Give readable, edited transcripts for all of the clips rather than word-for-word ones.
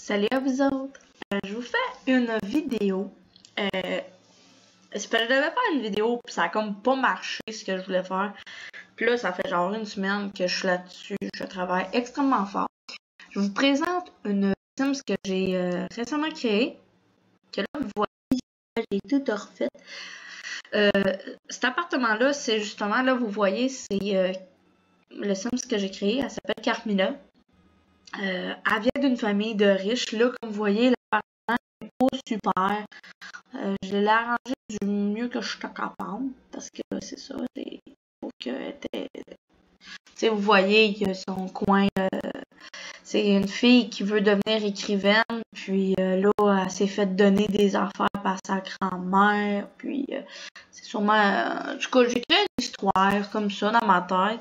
Salut à vous autres! Je vous fais une vidéo. Je devais faire une vidéo, puis ça a comme pas marché ce que je voulais faire. Puis là, ça fait genre une semaine que je suis là-dessus. Je travaille extrêmement fort. Je vous présente une Sims que j'ai récemment créée. Que là, vous voyez, j'ai tout refait. Cet appartement-là, c'est justement, là, vous voyez, c'est le Sims que j'ai créé. Elle s'appelle Carmilla. Elle vient d'une famille de riches. Là, comme vous voyez, l'appartement n'est pas super. Je l'ai arrangé du mieux que je suis capable. Parce que c'est ça. Il faut que vous voyez, il y a son coin. C'est une fille qui veut devenir écrivaine. Puis là, elle s'est fait donner des affaires par sa grand-mère. Puis c'est sûrement. Du coup, j'ai créé une histoire comme ça dans ma tête.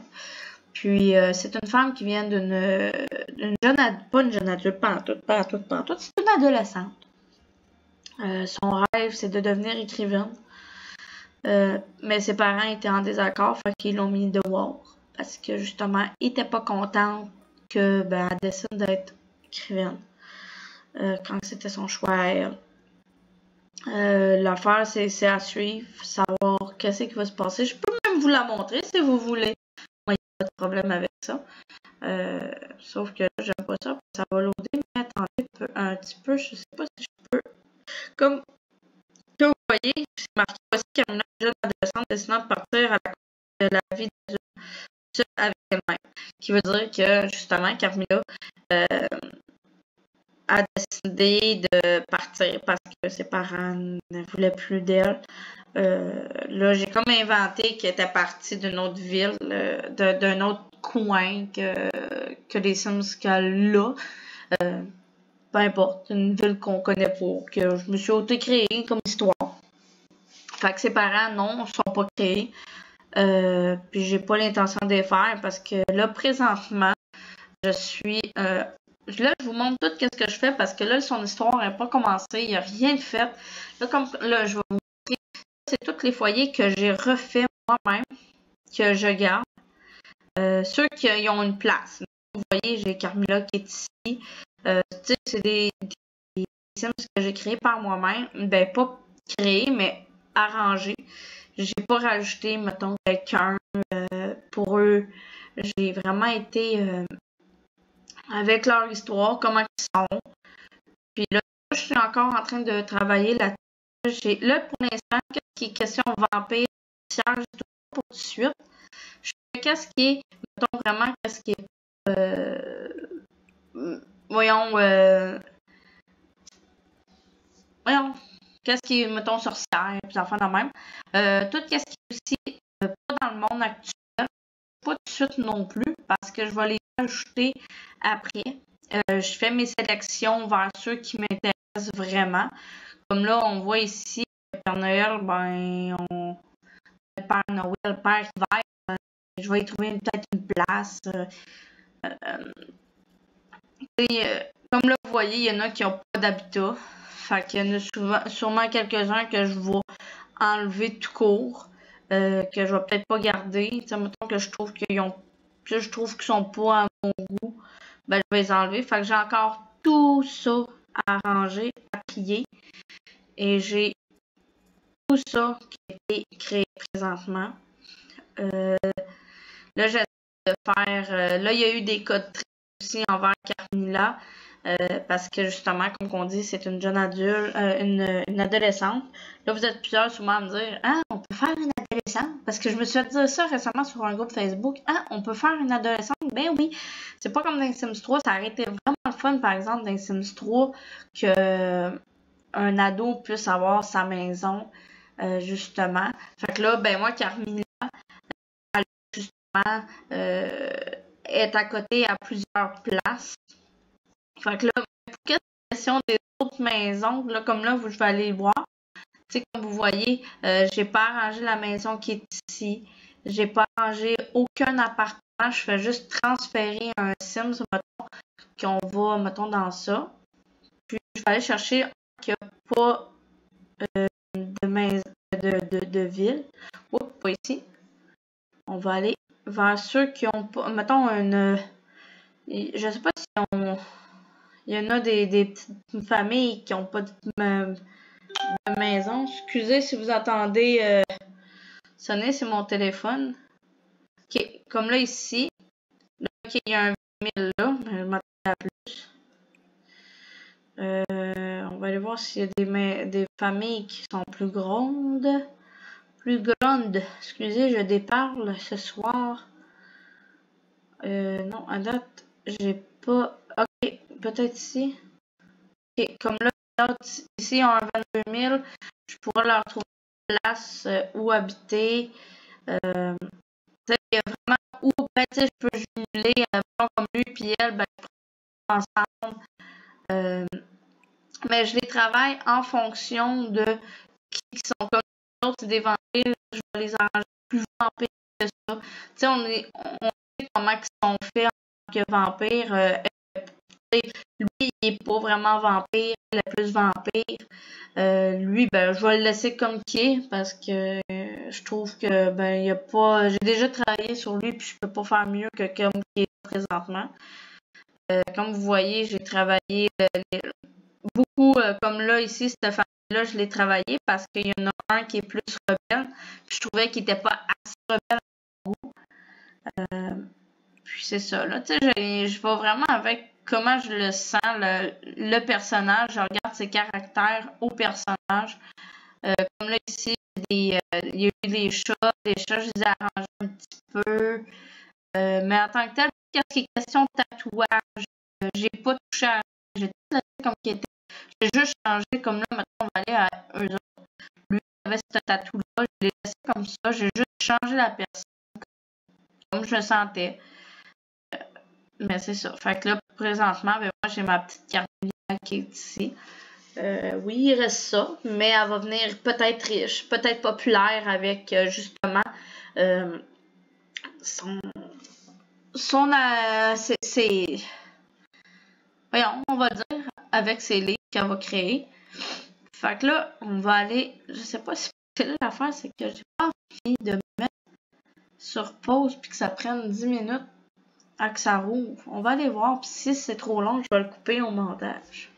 Puis c'est une femme qui vient d'une jeune adulte, pas une jeune adulte, pas en tout, c'est une adolescente. Son rêve, c'est de devenir écrivaine. Mais ses parents étaient en désaccord, fait qu'ils l'ont mis dehors. Parce que justement, ils n'étaient pas contents que elle décide d'être écrivaine. Quand c'était son choix à elle. L'affaire, c'est à suivre, savoir qu'est-ce qui va se passer. Je peux même vous la montrer si vous voulez. Moi, il n'y a pas de problème avec ça. Sauf que là, j'aime pas ça, ça va loader, mais attendez un petit peu, je sais pas si je peux. Comme vous voyez, c'est marqué aussi qu'une jeune adolescente décidant de partir à la vie d'adulte avec elle-même. Qui veut dire que, justement, Carmilla a décidé de partir parce que ses parents ne voulaient plus d'elle. Là, j'ai comme inventé qu'elle était partie d'une autre ville, d'un autre coin que les Sims qu'elle a. Peu importe, une ville qu'on connaît pas, que je me suis auto-créée comme histoire. Fait que ses parents, non, sont pas créés. Puis j'ai pas l'intention de les faire parce que là, présentement, je suis... là, je vous montre tout ce que je fais parce que là, son histoire n'est pas commencée, il n'y a rien de fait. Là, comme là, je vais vous montrer, c'est tous les foyers que j'ai refait moi-même, que je garde. Ceux qui ont une place. Vous voyez, j'ai Carmilla qui est ici. C'est des Sims que j'ai créés par moi-même. Ben, pas créés, mais arrangés. J'ai pas rajouté, mettons, quelqu'un pour eux. J'ai vraiment été avec leur histoire, comment ils sont. Puis là, je suis encore en train de travailler là-dessus. Là, pour l'instant, qu'est-ce qui est question vampire, sorcière, je tout pour tout de suite. Je fais qu'est-ce qui est, mettons vraiment, qu'est-ce qui est, voyons, qu'est-ce qui est, mettons, sorcière, puis enfants de même. Tout qu'est-ce qui est aussi pas dans le monde actuel, pas tout de suite non plus, parce que je vais les ajouter après. Je fais mes sélections vers ceux qui m'intéressent vraiment. Comme là, on voit ici, le Père Noël, le Père Noël, le Père Hiver, je vais y trouver peut-être une place. Comme là, vous voyez, il y en a qui n'ont pas d'habitat. Fait qu'il y en a sûrement quelques-uns que je vais enlever tout court. Que je vais peut-être pas garder. T'sais, mettons que je trouve qu'ils sont pas à mon goût. Ben, je vais les enlever. Fait que j'ai encore tout ça à ranger, à plier. Et j'ai tout ça qui a été créé présentement. Là, j'essaie de faire... là, il y a eu des codes très aussi envers Carmilla. Parce que justement, comme on dit, c'est une jeune adulte, une adolescente. Là, vous êtes plusieurs souvent à me dire, ah, on peut faire une adolescente. Parce que je me suis fait dire ça récemment sur un groupe Facebook. Ah, on peut faire une adolescente. Ben oui, c'est pas comme dans Sims 3. Ça aurait été vraiment le fun, par exemple, dans Sims 3, que un ado puisse avoir sa maison, justement. Fait que là, ben moi, Carmilla, elle, justement, est à côté à plusieurs places. Fait que là, pour quelle question des autres maisons, là, comme là, je vais aller le voir. Tu sais, comme vous voyez, j'ai pas arrangé la maison qui est ici. J'ai pas arrangé aucun appartement. Je fais juste transférer un Sims, mettons, qu'on va, mettons, dans ça. Puis, je vais aller chercher un qui n'a pas de maison, de ville. Oups, pas ici. On va aller vers ceux qui ont pas, mettons, je sais pas si Il y en a des petites familles qui n'ont pas de maison. Excusez si vous entendez sonner, c'est mon téléphone. Ok, comme là ici, là, okay, il y a un 20 000 là, mais je m'attendais à plus. On va aller voir s'il y a des familles qui sont plus grandes. Excusez, je déparle ce soir. Non, à date, j'ai pas. Ok, peut-être ici. Ok, comme là, ici, on a 22 000. Je pourrais leur trouver une place où habiter. Il y a vraiment où, ben, je peux jumeler, comme lui puis elle, ben, ensemble. Mais je les travaille en fonction de qui sont comme les autres, c'est des vampires, je vais les arranger plus vampires que ça. Tu sais, on sait comment ils sont faits en tant que vampires. Lui, il est pas vraiment vampire, il est plus vampire. Lui, ben, je vais le laisser comme qui est parce que je trouve que ben il y a pas. J'ai déjà travaillé sur lui puis je peux pas faire mieux que comme qui est présentement. Comme vous voyez, j'ai travaillé beaucoup comme là ici, cette famille-là, je l'ai travaillé parce qu'il y en a un qui est plus rebelle. Puis je trouvais qu'il était pas assez rebelle à mon goût. Puis c'est ça, là, tu sais, je vais vraiment avec comment je le sens, le personnage. Je regarde ses caractères au personnage. Comme là, ici, il y a eu des chats. Les chats, je les ai arrangés un petit peu. Mais en tant que tel, qu'est-ce qui est question de tatouage, j'ai pas touché à. J'ai tout laissé comme qu'il était. J'ai juste changé, comme là, maintenant, on va aller à eux autres. Lui, il avait ce tatou-là. Je l'ai laissé comme ça. J'ai juste changé la personne comme je me sentais. Mais c'est ça. Fait que là, présentement, ben, moi, j'ai ma petite Carmilla qui est ici. Oui, il reste ça, mais elle va venir peut-être riche, peut-être populaire avec justement son voyons, on va dire avec ses livres qu'elle va créer. Fait que là, on va aller, je sais pas si c'est là l'affaire, c'est que j'ai pas envie de me mettre sur pause puis que ça prenne 10 minutes à que ça rouvre. On va aller voir, puis si c'est trop long, je vais le couper au montage.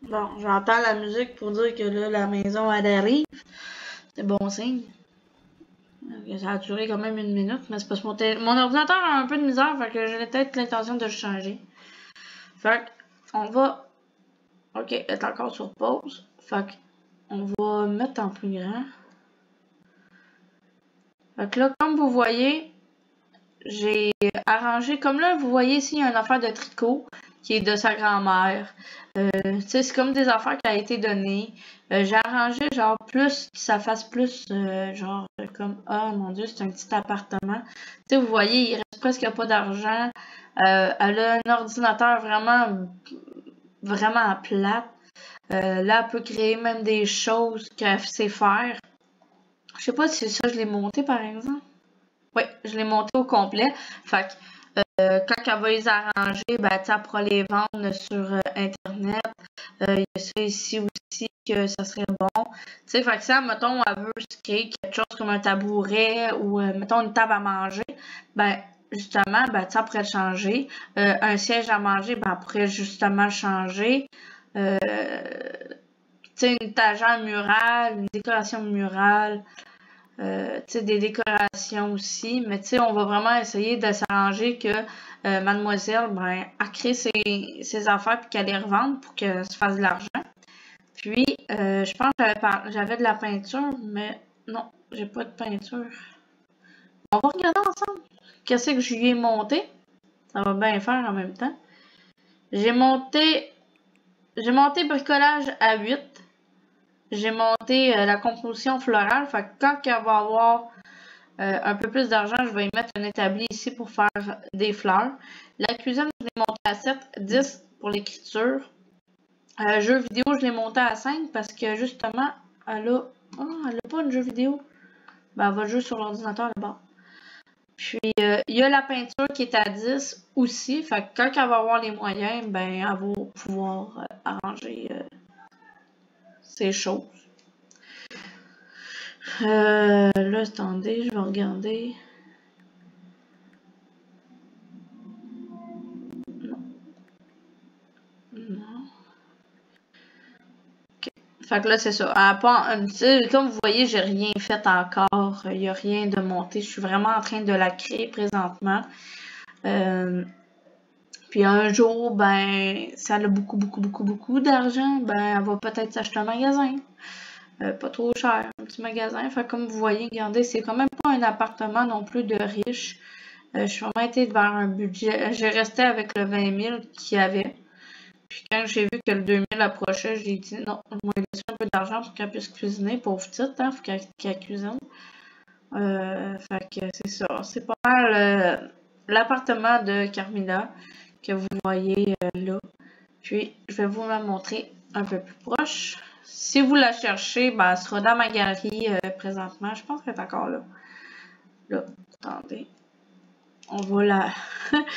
Bon, j'entends la musique pour dire que là, la maison, elle arrive. C'est bon signe. Ça a duré quand même 1 minute, mais c'est parce que mon ordinateur a un peu de misère, fait que j'ai peut-être l'intention de le changer. Fait on va. Ok, elle est encore sur pause. Fait on va mettre en plus grand. Fait que là, comme vous voyez, j'ai arrangé. Comme là, vous voyez ici, il y a une affaire de tricot qui est de sa grand-mère. Tu sais, c'est comme des affaires qui a été données. J'ai arrangé genre plus, que ça fasse plus genre comme oh mon dieu, c'est un petit appartement. Tu sais, vous voyez, il reste presque pas d'argent. Elle a un ordinateur vraiment plate. Là, elle peut créer même des choses qu'elle sait faire. Je sais pas si ça je l'ai monté par exemple. Oui, je l'ai monté au complet. Fait que quand elle va les arranger, ben, elle pourra les vendre sur Internet. Il y a ça ici aussi que ça serait bon. Tu sais, fait que ça, mettons, elle veut se créer quelque chose comme un tabouret ou, mettons, une table à manger, ben, justement, ben, tu sais, elle pourrait le changer. Un siège à manger, ben, elle pourrait justement le changer. Tu sais, une étagère murale, une décoration murale. Tu sais, des décorations aussi. Mais tu sais, on va vraiment essayer de s'arranger que mademoiselle, ben, elle crée ses affaires puis qu'elle les revende pour qu'elle se fasse de l'argent. Puis, je pense que j'avais de la peinture, mais non, j'ai pas de peinture. On va regarder ensemble qu'est-ce que je lui ai monté. Ça va bien faire en même temps. J'ai monté bricolage à 8. J'ai monté la composition florale. Fait que quand elle va avoir un peu plus d'argent, je vais y mettre un établi ici pour faire des fleurs. La cuisine, je l'ai monté à 7, 10 pour l'écriture. Jeux vidéo, je l'ai monté à 5 parce que justement, elle a pas de jeu vidéo. Ben, elle va jouer sur l'ordinateur là-bas. Puis, il y a la peinture qui est à 10 aussi. Fait que quand elle va avoir les moyens, ben, elle va pouvoir arranger ces choses. Là, attendez, je vais regarder. Non. Okay. Fait que là, c'est ça. Comme vous voyez, j'ai rien fait encore. Il n'y a rien de monté. Je suis vraiment en train de la créer présentement. Puis un jour, ben, si elle a beaucoup d'argent, ben, elle va peut-être s'acheter un magasin. Pas trop cher, un petit magasin. Fait comme vous voyez, regardez, c'est quand même pas un appartement non plus de riche. Je suis vraiment été vers un budget. J'ai resté avec le 20 000 qu'il y avait. Puis quand j'ai vu que le 2 000 approchait, j'ai dit non, je vais laisser un peu d'argent pour qu'elle puisse cuisiner. Pauvre petite, hein, faut qu'elle cuisine. Fait que c'est ça. C'est pas mal l'appartement de Carmilla que vous voyez là. Puis, je vais vous la montrer un peu plus proche. Si vous la cherchez, ben, elle sera dans ma galerie présentement. Je pense qu'elle est encore là. Là, attendez. On va la...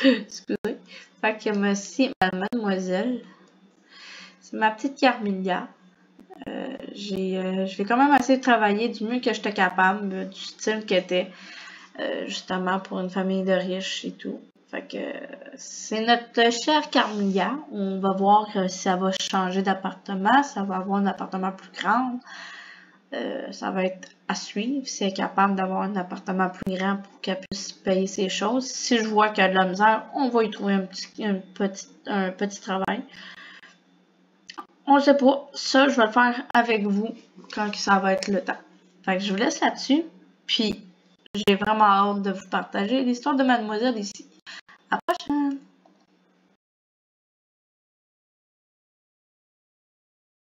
Excusez. Fait que mademoiselle. C'est ma petite Carmilla. Je vais quand même essayer de travailler du mieux que j'étais capable, du style qu'elle était. Justement pour une famille de riches et tout. Fait que c'est notre chère Carmilla. On va voir si elle va changer d'appartement, si elle va avoir un appartement plus grand. Ça va être à suivre si elle est capable d'avoir un appartement plus grand pour qu'elle puisse payer ses choses. Si je vois qu'elle a de la misère, on va y trouver un petit travail. On ne sait pas. Ça, je vais le faire avec vous quand ça va être le temps. Fait que je vous laisse là-dessus. Puis, j'ai vraiment hâte de vous partager l'histoire de mademoiselle ici. À la prochaine!